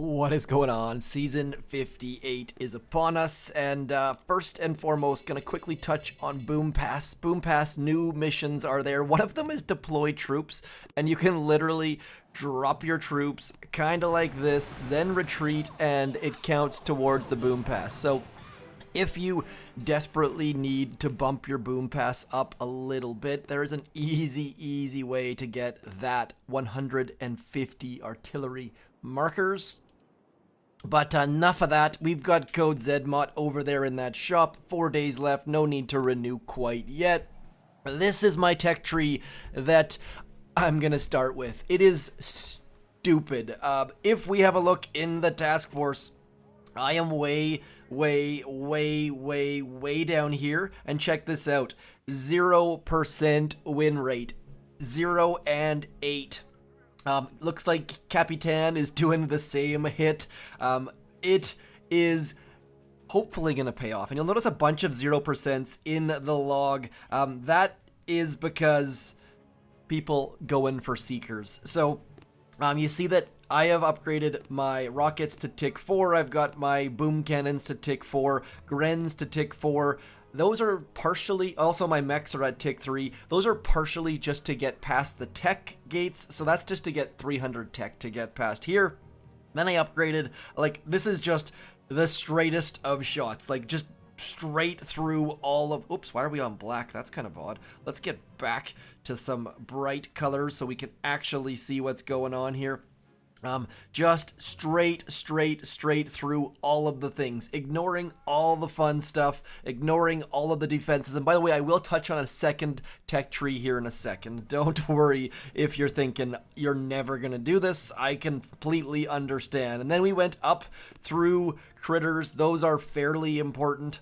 What is going on? Season 58 is upon us, and first and foremost, gonna quickly touch on Boom Pass. Boom Pass new missions are there. One of them is deploy troops, and you can literally drop your troops, kind of like this, then retreat, and it counts towards the Boom Pass. So if you desperately need to bump your Boom Pass up a little bit, there is an easy way to get that 150 artillery markers. But enough of that. We've got code ZMOT over there in that shop. 4 days left. No need to renew quite yet. This is my tech tree that I'm going to start with. It is stupid. If we have a look in the task force, I am way down here. And check this out. 0% win rate. 0 and 8. Looks like Capitan is doing the same hit. It is hopefully going to pay off. And you'll notice a bunch of 0% in the log. That is because people go in for Seekers. So you see that I have upgraded my rockets to tick 4. I've got my boom cannons to tick 4, Grens to tick 4. Those are partially, also my mechs are at tick 3. Those are partially just to get past the tech gates. So that's just to get 300 tech to get past here. Then I upgraded, like, this is just the straightest of shots. Like, just straight through all of, oops, why are we on black? That's kind of odd. Let's get back to some bright colors so we can actually see what's going on here. Just straight through all of the things, ignoring all the fun stuff, ignoring all of the defenses. And by the way, I will touch on a second tech tree here in a second. Don't worry if you're thinking you're never going to do this. I completely understand. And then we went up through critters. Those are fairly important.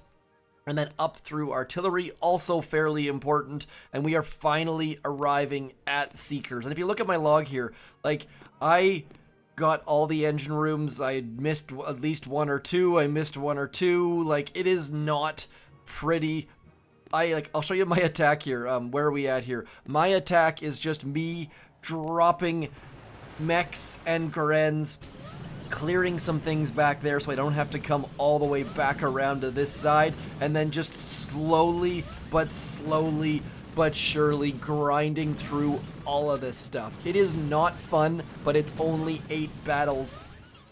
And then up through artillery, also fairly important. And we are finally arriving at Seekers. And if you look at my log here, like, I got all the engine rooms. I missed at least 1 or 2. I missed 1 or 2. Like, it is not pretty. I'll show you my attack here. Where are we at here? My attack is just me dropping mechs and Grens, clearing some things back there so I don't have to come all the way back around to this side, and then just slowly but surely grinding through all of this stuff. It is not fun, but it's only 8 battles,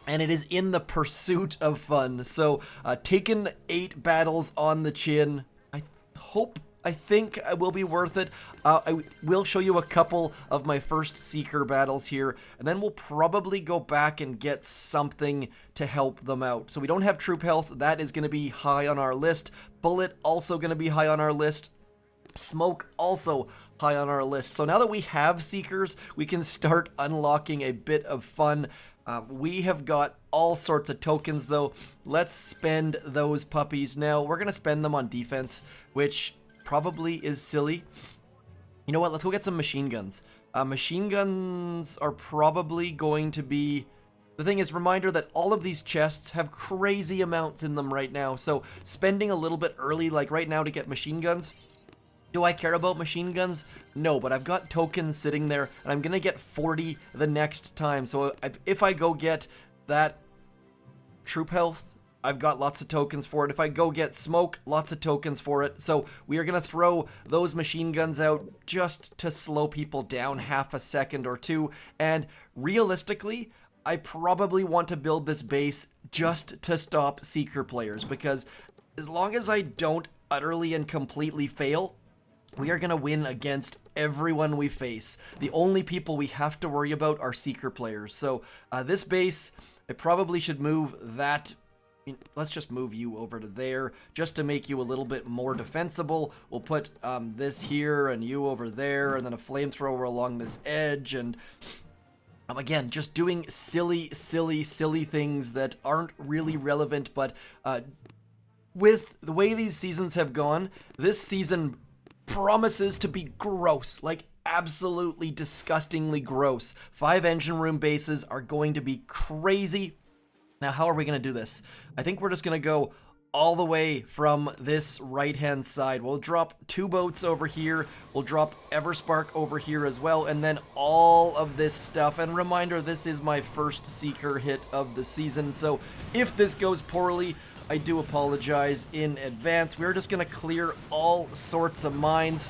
and it is in the pursuit of fun. So, taking 8 battles on the chin, I think it will be worth it. I will show you a couple of my first Seeker battles here, and then we'll probably go back and get something to help them out. So we don't have troop health. That is going to be high on our list. Bullet also going to be high on our list. Smoke also high on our list. So now that we have Seekers, we can start unlocking a bit of fun. We have got all sorts of tokens though. Let's spend those puppies now. We're going to spend them on defense, which probably is silly. You know what? Let's go get some machine guns. Machine guns are probably going to be... The thing is, reminder that all of these chests have crazy amounts in them right now. So spending a little bit early, like right now, to get machine guns. Do I care about machine guns? No, but I've got tokens sitting there, and I'm going to get 40 the next time. So if I go get that troop health, I've got lots of tokens for it. If I go get smoke, lots of tokens for it. So we are going to throw those machine guns out just to slow people down half a second or 2. And realistically, I probably want to build this base just to stop Seeker players, because as long as I don't utterly and completely fail, we are going to win against everyone we face. The only people we have to worry about are Seeker players. So this base, I probably should move that. Let's just move you over to there just to make you a little bit more defensible. We'll put this here and you over there, and then a flamethrower along this edge. And again, just doing silly things that aren't really relevant. But with the way these seasons have gone, this season promises to be gross, like absolutely disgustingly gross. 5 engine room bases are going to be crazy. Now, how are we going to do this? I think we're just going to go all the way from this right-hand side. We'll drop 2 boats over here. We'll drop Everspark over here as well, and then all of this stuff. And reminder, this is my first Seeker hit of the season, so if this goes poorly, I do apologize in advance. We're just going to clear all sorts of mines,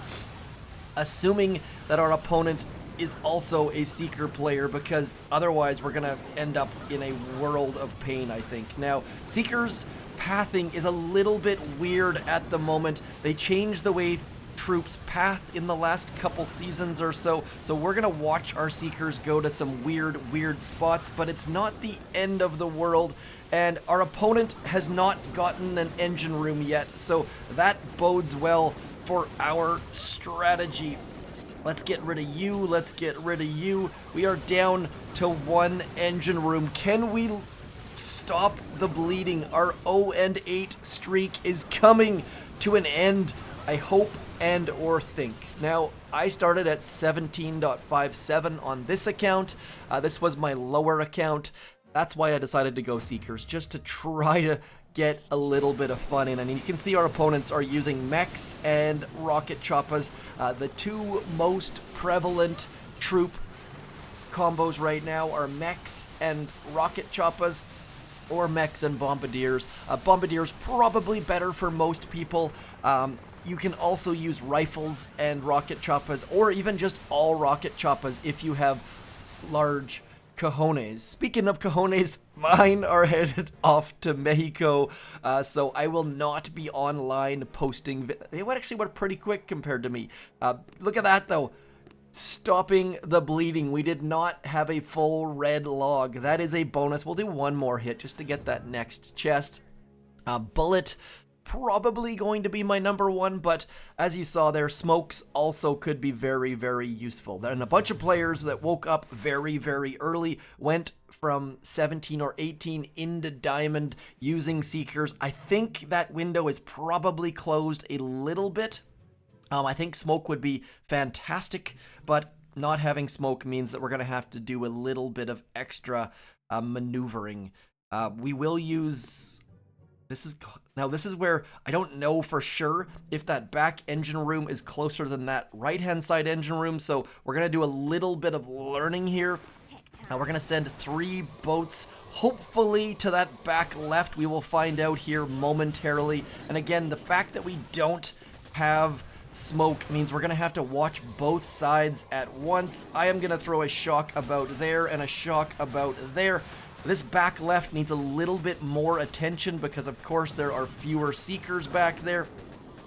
assuming that our opponent is also a Seeker player, because otherwise we're going to end up in a world of pain, I think. Now, Seekers pathing is a little bit weird at the moment. They changed the way troops path in the last couple seasons or so, so we're gonna watch our Seekers go to some weird spots, but it's not the end of the world, and our opponent has not gotten an engine room yet, so that bodes well for our strategy. Let's get rid of you, let's get rid of you. We are down to 1 engine room. Can we stop the bleeding? Our 0-8 streak is coming to an end, I hope and or think. Now, I started at 17.57 on this account. This was my lower account. That's why I decided to go Seekers, just to try to get a little bit of fun in. I mean, you can see our opponents are using Mechs and rocket Choppas, the 2 most prevalent troop combos right now are Mechs and rocket Choppas, or Mechs and Bombardiers. Bombardiers probably better for most people. You can also use rifles and rocket Choppas, or even just all rocket Choppas if you have large cojones. Speaking of cojones, mine are headed off to Mexico, so I will not be online posting. They actually went pretty quick compared to me. Look at that though. Stopping the bleeding. We did not have a full red log. That is a bonus. We'll do 1 more hit just to get that next chest. Bullet, probably going to be my number 1, but as you saw there, smokes also could be very useful. And a bunch of players that woke up very early went from 17 or 18 into Diamond using Seekers. I think that window is probably closed a little bit. I think smoke would be fantastic, but not having smoke means that we're going to have to do a little bit of extra maneuvering. We will use... This is where I don't know for sure if that back engine room is closer than that right-hand side engine room, so we're going to do a little bit of learning here. Now we're going to send 3 boats, hopefully to that back left. We will find out here momentarily. And again, the fact that we don't have smoke means we're going to have to watch both sides at once. I am going to throw a shock about there and a shock about there. This back left needs a little bit more attention because, of course, there are fewer Seekers back there.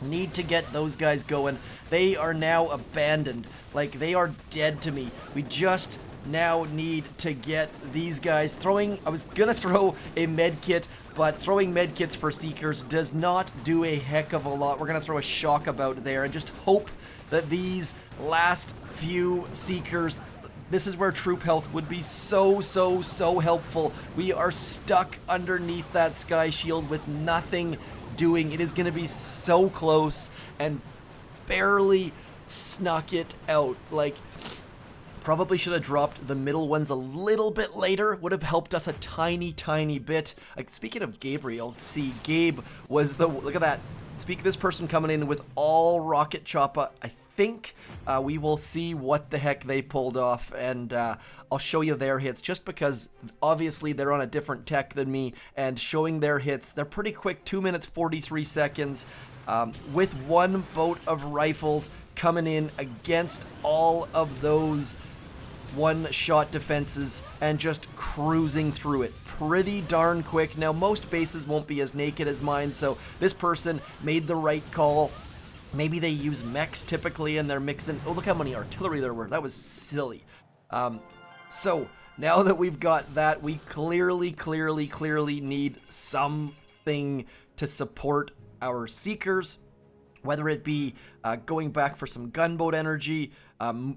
Need to get those guys going. They are now abandoned. Like, they are dead to me. We just now need to get these guys throwing. I was going to throw a med kit, but throwing med kits for Seekers does not do a heck of a lot. We're going to throw a shock about there and just hope that these last few Seekers... This is where troop health would be so helpful. We are stuck underneath that sky shield with nothing doing. It is going to be so close and barely snuck it out. Like, probably should have dropped the middle ones a little bit later. Would have helped us a tiny bit. Like, speaking of Gabriel, see, Gabe was the... Look at that. This person coming in with all rocket Choppa. I think we will see what the heck they pulled off, and I'll show you their hits just because obviously they're on a different tech than me, and showing their hits, they're pretty quick, 2 minutes 43 seconds with 1 boat of rifles coming in against all of those 1-shot defenses and just cruising through it pretty darn quick. Now, most bases won't be as naked as mine, so this person made the right call. Maybe they use Mechs typically and they're mixing... Oh, look how many artillery there were. That was silly. So, now that we've got that, we clearly need something to support our Seekers. Whether it be going back for some gunboat energy,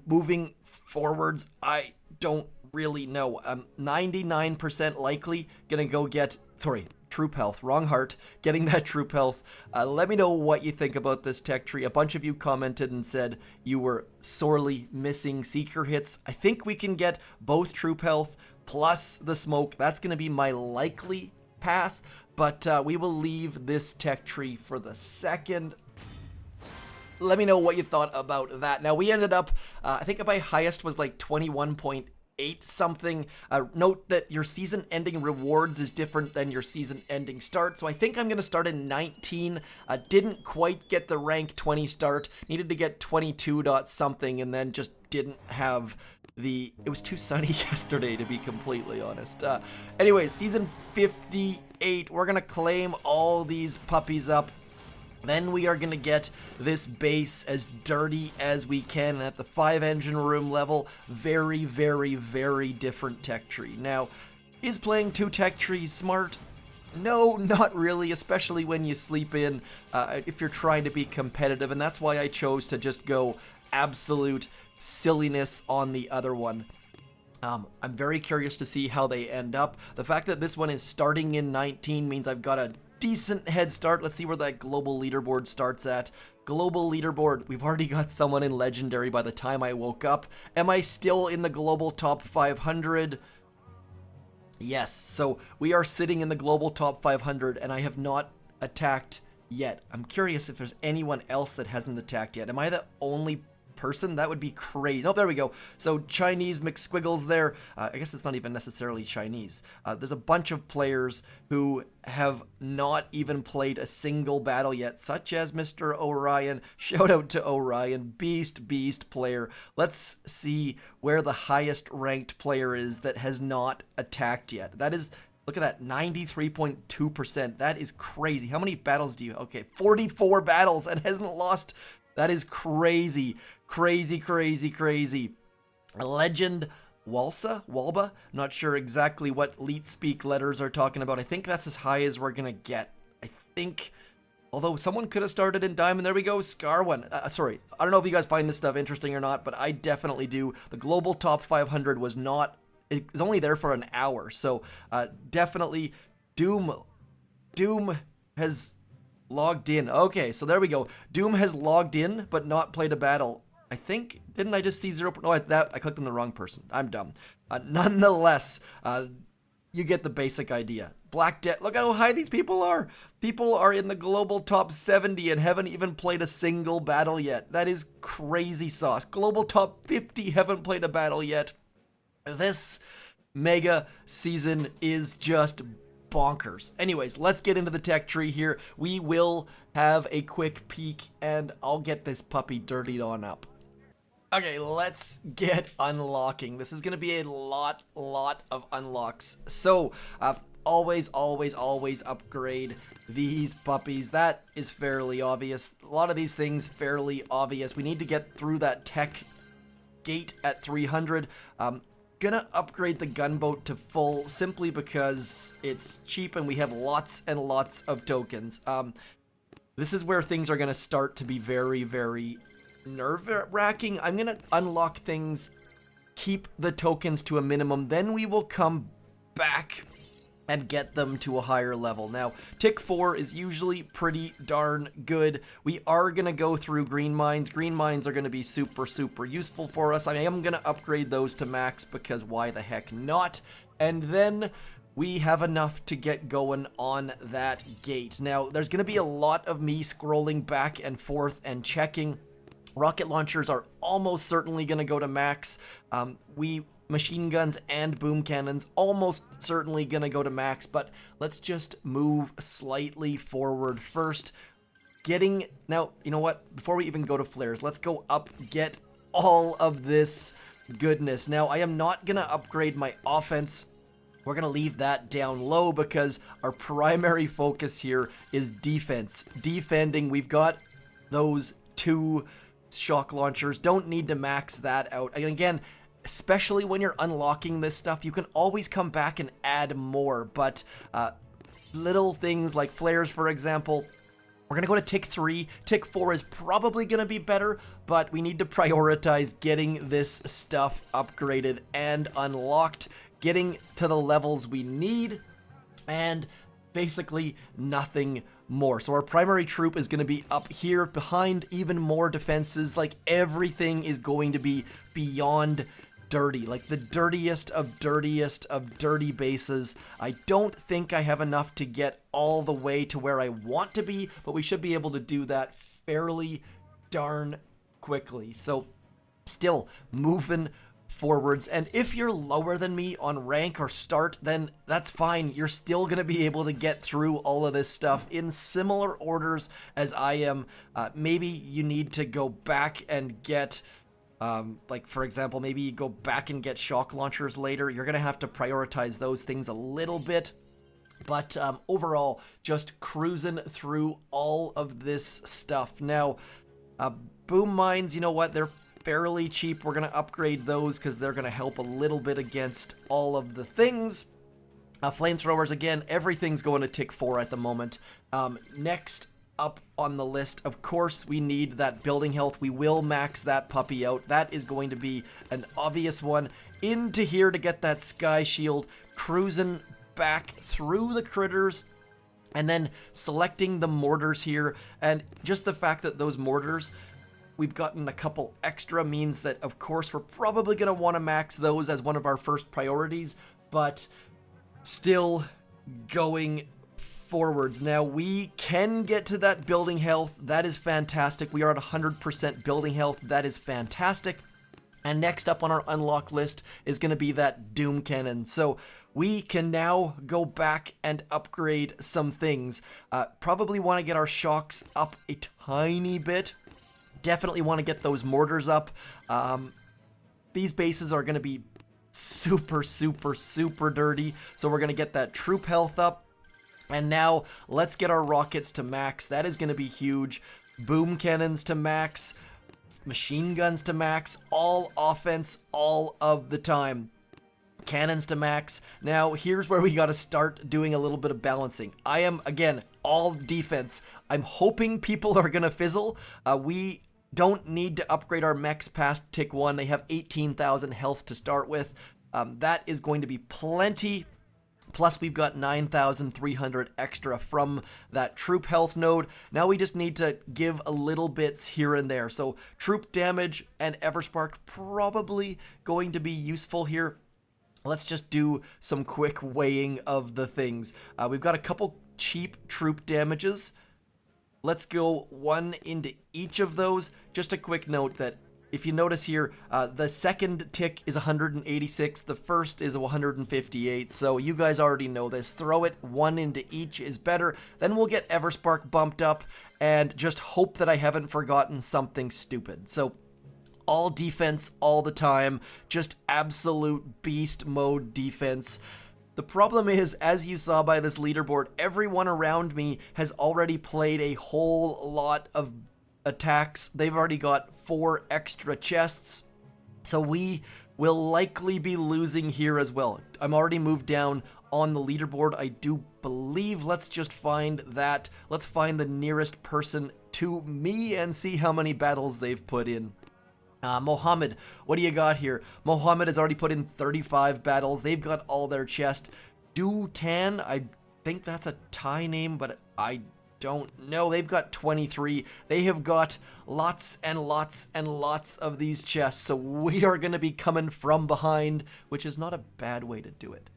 moving forwards, I don't really know. I'm 99% likely gonna go get... Sorry, troop health, wrong heart, getting that troop health. Let me know what you think about this tech tree. A bunch of you commented and said you were sorely missing Seeker hits. I think we can get both troop health plus the smoke. That's going to be my likely path, but we will leave this tech tree for the second. Let me know what you thought about that. Now, we ended up, I think my highest was like 21.8 something. Note that your season ending rewards is different than your season ending start. So I think I'm going to start in 19. Didn't quite get the rank 20 start. Needed to get 22 dot something and then just didn't have it was too sunny yesterday, to be completely honest. Anyways, season 58. We're going to claim all these puppies up. Then we are going to get this base as dirty as we can at the 5 engine room level. Very, very, very different tech tree. Now, is playing 2 tech trees smart? No, not really, especially when you sleep in, if you're trying to be competitive, and that's why I chose to just go absolute silliness on the other one. I'm very curious to see how they end up. The fact that this one is starting in 19 means I've got a decent head start. Let's see where that global leaderboard starts at. Global leaderboard, we've already got someone in legendary by the time I woke up. Am I still in the global top 500? Yes, so we are sitting in the global top 500 and I have not attacked yet. I'm curious if there's anyone else that hasn't attacked yet. Am I the only person? That would be crazy. Oh, there we go. So Chinese McSquiggles there. I guess it's not even necessarily Chinese. There's a bunch of players who have not even played a single battle yet, such as Mr. Orion. Shout out to Orion. Beast player. Let's see where the highest ranked player is that has not attacked yet. That is, look at that, 93.2%. That is crazy. How many battles do you? Okay, 44 battles and hasn't lost. That is crazy. Crazy. A legend, Walba? Not sure exactly what Leet Speak letters are talking about. I think that's as high as we're gonna get. I think, although someone could have started in Diamond. There we go, Scar1. Sorry, I don't know if you guys find this stuff interesting or not, but I definitely do. The global top 500 was not, it was only there for an hour. So definitely Doom has logged in. Okay, so there we go. Doom has logged in, but not played a battle. I think, didn't I just see 0? No, I clicked on the wrong person. I'm dumb. Nonetheless, you get the basic idea. Black Death, look at how high these people are. People are in the global top 70 and haven't even played a single battle yet. That is crazy sauce. Global top 50 haven't played a battle yet. This mega season is just bonkers. Anyways, let's get into the tech tree here. We will have a quick peek and I'll get this puppy dirtied on up. Okay, let's get unlocking. This is going to be a lot of unlocks. So, always upgrade these puppies. That is fairly obvious. A lot of these things fairly obvious. We need to get through that tech gate at 300. Gonna upgrade the gunboat to full simply because it's cheap and we have lots and lots of tokens. This is where things are gonna start to be very nerve-wracking. I'm gonna unlock things, keep the tokens to a minimum, then we will come back and get them to a higher level. Now, tick 4 is usually pretty darn good. We are gonna go through green mines. Green mines are gonna be super useful for us. I am gonna upgrade those to max because why the heck not? And then we have enough to get going on that gate. Now, there's gonna be a lot of me scrolling back and forth and checking. Rocket launchers are almost certainly gonna go to max. Machine guns and boom cannons almost certainly gonna go to max, but let's just move slightly forward first. Now, you know what? Before we even go to flares, let's go up, get all of this goodness. Now, I am not gonna upgrade my offense. We're gonna leave that down low because our primary focus here is defense. Defending, we've got those 2 shock launchers. Don't need to max that out. And again, especially when you're unlocking this stuff, you can always come back and add more, but little things like flares, for example, we're gonna go to tick 3. Tick 4 is probably gonna be better, but we need to prioritize getting this stuff upgraded and unlocked, getting to the levels we need, and basically nothing more. So our primary troop is going to be up here behind even more defenses. Like everything is going to be beyond dirty, like the dirtiest of dirty bases. I don't think I have enough to get all the way to where I want to be, but we should be able to do that fairly darn quickly. So still moving forwards, and if you're lower than me on rank or start, then that's fine. You're still gonna be able to get through all of this stuff in similar orders as I am. Maybe you need to go back and get like, for example, maybe you go back and get shock launchers later. You're gonna have to prioritize those things a little bit. But overall, just cruising through all of this stuff. Now, boom mines, you know what? They're fairly cheap. We're going to upgrade those because they're going to help a little bit against all of the things. Flamethrowers, again, everything's going to tick 4 at the moment. Next up on the list, of course, we need that building health. We will max that puppy out. That is going to be an obvious one. Into here to get that sky shield, cruising back through the critters, and then selecting the mortars here. And just the fact that those mortars, we've gotten a couple extra, means that, of course, we're probably going to want to max those as one of our first priorities, but still going forwards. Now, we can get to that building health. That is fantastic. We are at 100% building health. That is fantastic. And next up on our unlock list is going to be that Doom Cannon. So we can now go back and upgrade some things. Probably want to get our shocks up a tiny bit. Definitely want to get those mortars up. These bases are going to be super dirty. So we're going to get that troop health up. And now let's get our rockets to max. That is going to be huge. Boom cannons to max. Machine guns to max. All offense all of the time. Cannons to max. Now, here's where we got to start doing a little bit of balancing. I am, again, all defense. I'm hoping people are going to fizzle. We don't need to upgrade our mechs past tick 1. They have 18,000 health to start with. That is going to be plenty. Plus, we've got 9,300 extra from that troop health node. Now we just need to give a little bits here and there. So troop damage and Everspark probably going to be useful here. Let's just do some quick weighing of the things. We've got a couple cheap troop damages. Let's go one into each of those. Just a quick note that if you notice here, the second tick is 186, the first is 158, so you guys already know this. Throw it one into each is better. Then we'll get Everspark bumped up and just hope that I haven't forgotten something stupid. So all defense all the time, just absolute beast mode defense. The problem is, as you saw by this leaderboard, everyone around me has already played a whole lot of attacks. They've already got 4 extra chests, so we will likely be losing here as well. I'm already moved down on the leaderboard, I do believe. Let's just find that. Let's find the nearest person to me and see how many battles they've put in. Mohammed, what do you got here? Mohammed has already put in 35 battles. They've got all their chest. Dutan, I think that's a Thai name, but I don't know. They've got 23. They have got lots and lots and lots of these chests, so we are going to be coming from behind, which is not a bad way to do it.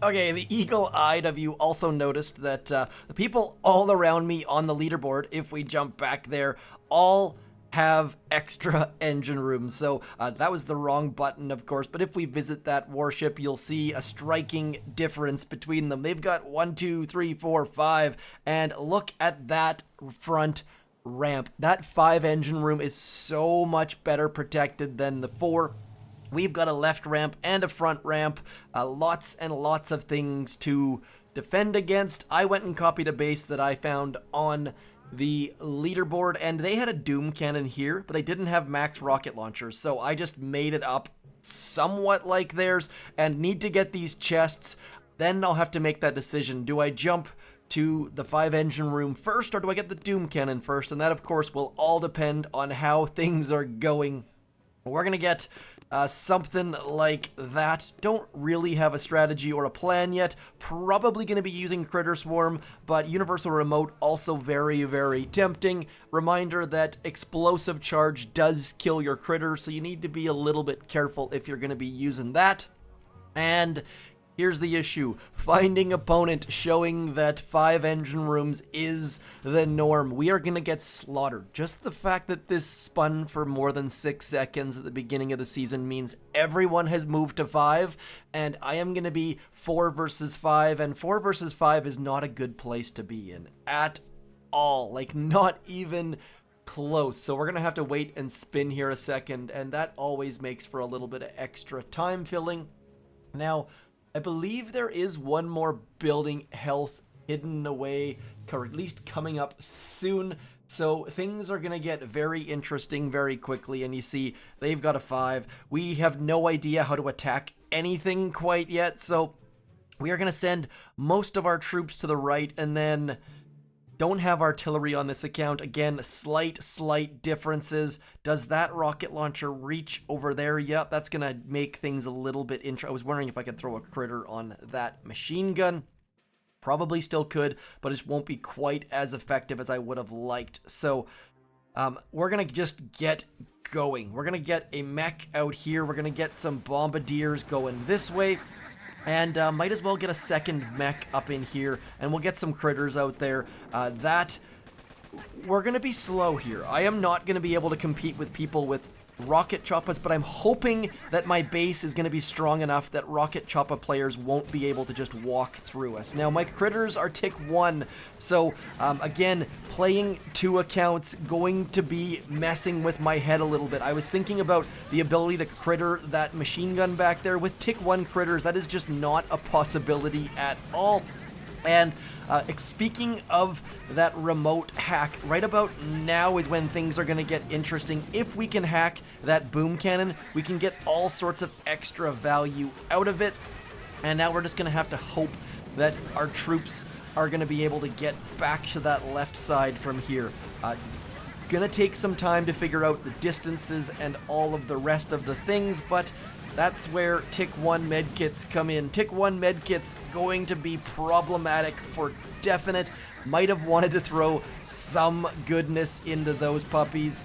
Okay, the eagle-eyed of you also noticed that the people all around me on the leaderboard, if we jump back there, all have extra engine rooms. So that was the wrong button, of course, but if we visit that warship, you'll see a striking difference between them. They've got 1, 2, 3, 4, 5, and look at that front ramp. That 5 engine room is so much better protected than the 4. We've got a left ramp and a front ramp, lots and lots of things to defend against. I went and copied a base that I found on the leaderboard, and they had a Doom Cannon here, but they didn't have max rocket launchers, so I just made it up somewhat like theirs and need to get these chests. Then I'll have to make that decision. Do I jump to the 5 engine room first, or do I get the Doom Cannon first? And that, of course, will all depend on how things are going We're going to get something like that. Don't really have a strategy or a plan yet. Probably going to be using Critter Swarm, but Universal Remote also very, very tempting. Reminder that Explosive Charge does kill your critters, so you need to be a little bit careful if you're going to be using that. And here's the issue. Finding opponent showing that 5 engine rooms is the norm. We are going to get slaughtered. Just the fact that this spun for more than 6 seconds at the beginning of the season means everyone has moved to 5, and I am going to be 4 versus 5, and 4 versus 5 is not a good place to be in at all. Like, not even close. So we're going to have to wait and spin here a second, and that always makes for a little bit of extra time filling. Now, I believe there is one more building health hidden away, or at least coming up soon. So things are going to get very interesting very quickly. And you see, they've got a 5. We have no idea how to attack anything quite yet. So we are going to send most of our troops to the right, and then don't have artillery on this account. Again, slight differences. Does that rocket launcher reach over there? Yep, that's going to make things a little bit interesting. I was wondering if I could throw a critter on that machine gun. Probably still could, but it won't be quite as effective as I would have liked. So we're going to just get going. We're going to get a mech out here. We're going to get some bombardiers going this way. And might as well get a second mech up in here, and we'll get some critters out there. We're going to be slow here. I am not going to be able to compete with people with rocket Choppas, but I'm hoping that my base is going to be strong enough that rocket Choppa players won't be able to just walk through us. Now, my critters are tick 1, so again, playing 2 accounts, going to be messing with my head a little bit. I was thinking about the ability to critter that machine gun back there. With tick 1 critters, that is just not a possibility at all. And speaking of that remote hack, right about now is when things are going to get interesting. If we can hack that boom cannon, we can get all sorts of extra value out of it. And now we're just going to have to hope that our troops are going to be able to get back to that left side from here. Gonna take some time to figure out the distances and all of the rest of the things, but that's where Tick 1 medkits come in. Tick 1 medkits going to be problematic for definite. Might have wanted to throw some goodness into those puppies.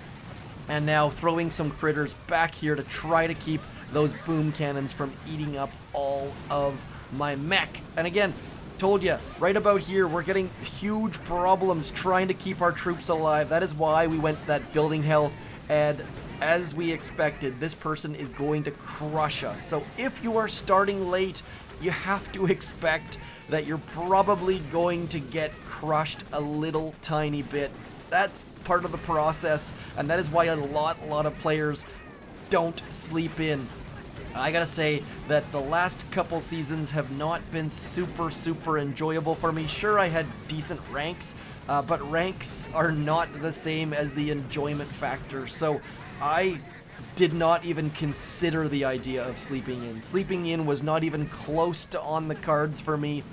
And now throwing some critters back here to try to keep those boom cannons from eating up all of my mech. And again, told you, right about here, we're getting huge problems trying to keep our troops alive. That is why we went that building health, and as we expected, this person is going to crush us. So if you are starting late, you have to expect that you're probably going to get crushed a little tiny bit. That's part of the process, and that is why a lot of players don't sleep in. I gotta say that the last couple seasons have not been super enjoyable for me. Sure, I had decent ranks, but ranks are not the same as the enjoyment factor, so I did not even consider the idea of sleeping in. Sleeping in was not even close to on the cards for me.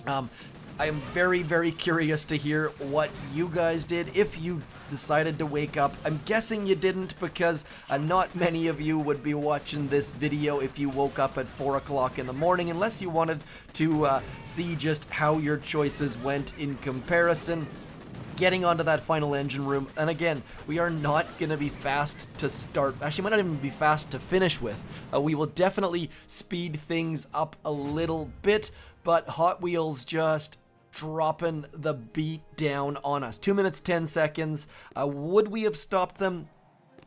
I am very curious to hear what you guys did, if you decided to wake up. I'm guessing you didn't, because not many of you would be watching this video if you woke up at 4 o'clock in the morning, unless you wanted to see just how your choices went in comparison. Getting onto that final engine room, and again, we are not going to be fast to start. Actually, might not even be fast to finish with. We will definitely speed things up a little bit, but Hot Wheels just dropping the beat down on us. 2 minutes 10 seconds. Would we have stopped them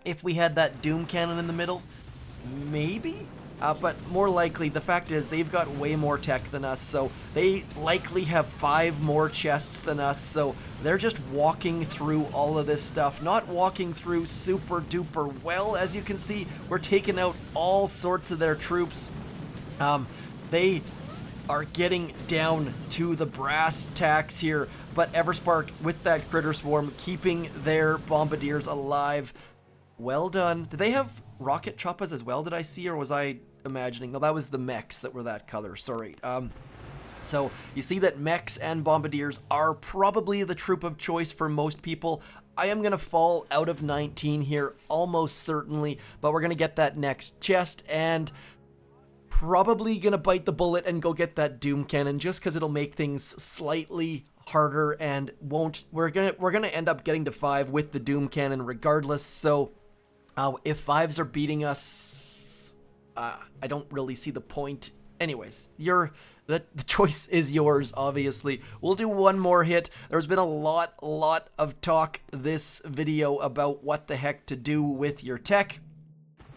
if we had that Doom Cannon in the middle? Maybe? But more likely, the fact is they've got way more tech than us, so they likely have 5 more chests than us, so they're just walking through all of this stuff, not walking through super duper well. As you can see, we're taking out all sorts of their troops. They are getting down to the brass tacks here, but Everspark with that critter swarm keeping their bombardiers alive. Well done. Did they have rocket choppas as well, did I see, or was I imagining? No, that was the mechs that were that color, sorry. So you see that mechs and bombardiers are probably the troop of choice for most people. I am going to fall out of 19 here, almost certainly, but we're going to get that next chest, and probably going to bite the bullet and go get that Doom Cannon, just because it'll make things slightly harder, and we're gonna end up getting to 5 with the Doom Cannon regardless. So if 5s are beating us, I don't really see the point. Anyways, the choice is yours, obviously. We'll do one more hit. There's been a lot of talk this video about what the heck to do with your tech.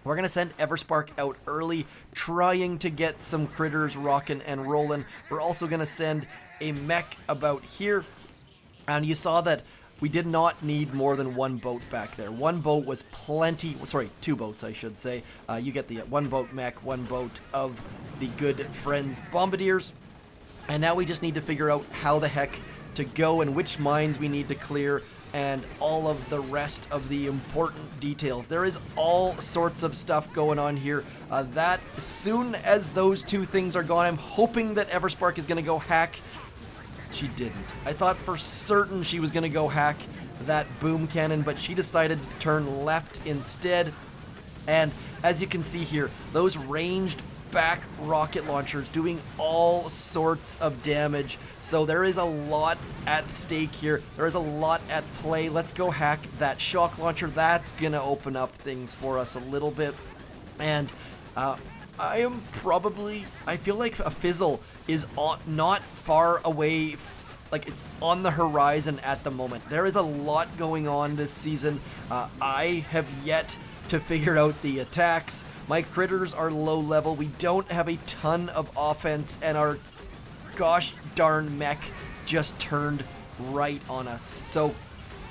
We're going to send Everspark out early, trying to get some critters rocking and rolling. We're also going to send a mech about here. And you saw that we did not need more than one boat back there. One boat was plenty. Sorry, 2 boats, I should say. You get the 1 boat mech, 1 boat of the good friends Bombardiers. And now we just need to figure out how the heck to go and which mines we need to clear, and all of the rest of the important details. There is all sorts of stuff going on here. That as soon as those 2 things are gone, I'm hoping that Everspark is going to go hack. She didn't. I thought for certain she was going to go hack that boom cannon, but she decided to turn left instead. And as you can see here, those ranged back rocket launchers doing all sorts of damage. So there is a lot at stake here. There is a lot at play. Let's go hack that shock launcher. That's gonna open up things for us a little bit. And I feel like a fizzle is not far away, like it's on the horizon at the moment. There is a lot going on this season. I have yet to figure out the attacks. My critters are low level. We don't have a ton of offense, and our gosh darn mech just turned right on us. So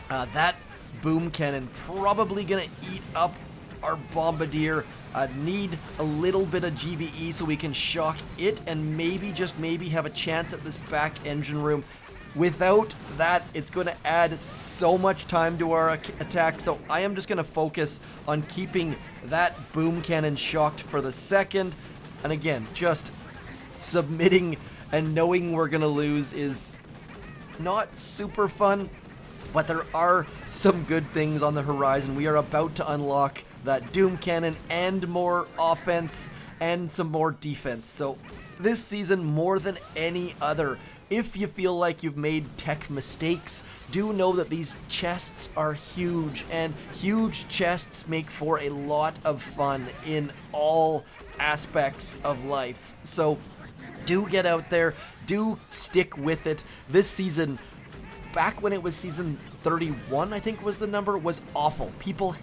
that boom cannon probably gonna eat up our Bombardier. Need a little bit of GBE so we can shock it and maybe, just maybe, have a chance at this back engine room. Without that, it's going to add so much time to our attack, so I am just going to focus on keeping that boom cannon shocked for the second. And again, just submitting and knowing we're going to lose is not super fun, but there are some good things on the horizon. We are about to unlock that Doom Cannon and more offense and some more defense. So this season, more than any other, if you feel like you've made tech mistakes, do know that these chests are huge, and huge chests make for a lot of fun in all aspects of life. So do get out there, do stick with it. This season, back when it was season 31, I think was the number, was awful. People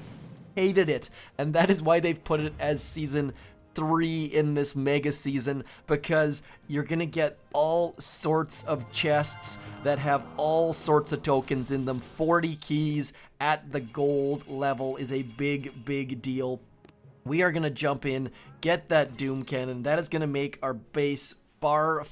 hated it, and that is why they've put it as season 3 in this mega season, because you're gonna get all sorts of chests that have all sorts of tokens in them. 40 keys at the gold level is a big deal. We are gonna jump in, get that Doom Cannon. That is gonna make our base far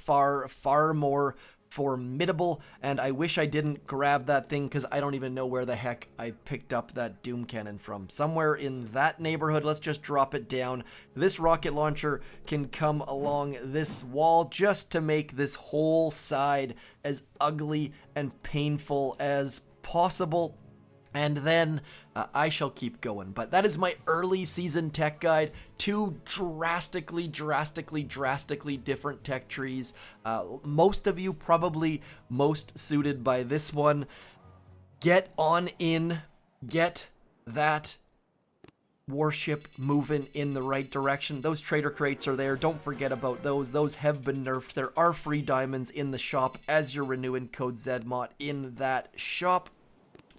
more formidable, and I wish I didn't grab that thing because I don't even know where the heck I picked up that Doom Cannon from. Somewhere in that neighborhood. Let's just drop it down. This rocket launcher can come along this wall just to make this whole side as ugly and painful as possible. And then I shall keep going. But that is my early season tech guide. 2 drastically different tech trees. Most of you probably most suited by this one. Get on in. Get that warship moving in the right direction. Those trader crates are there. Don't forget about those. Those have been nerfed. There are free diamonds in the shop as you're renewing code ZMOT in that shop.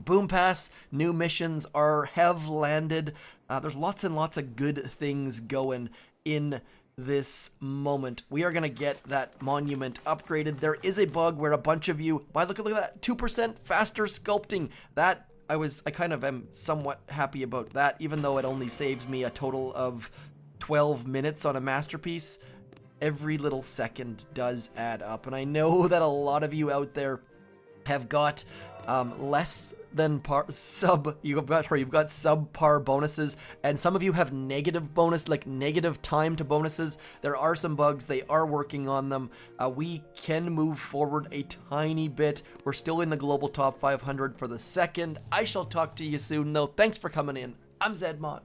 Boom Pass, new missions have landed. There's lots and lots of good things going in this moment. We are going to get that monument upgraded. There is a bug where a bunch of you, look at that, 2% faster sculpting. That I kind of am somewhat happy about that, even though it only saves me a total of 12 minutes on a masterpiece. Every little second does add up, and I know that a lot of you out there have got less than you've got subpar bonuses, and some of you have negative bonus, like negative time to bonuses. There are some bugs. They are working on them. We can move forward a tiny bit. We're still in the global top 500 for the second. I shall talk to you soon, though. Thanks for coming in. I'm Zedmont.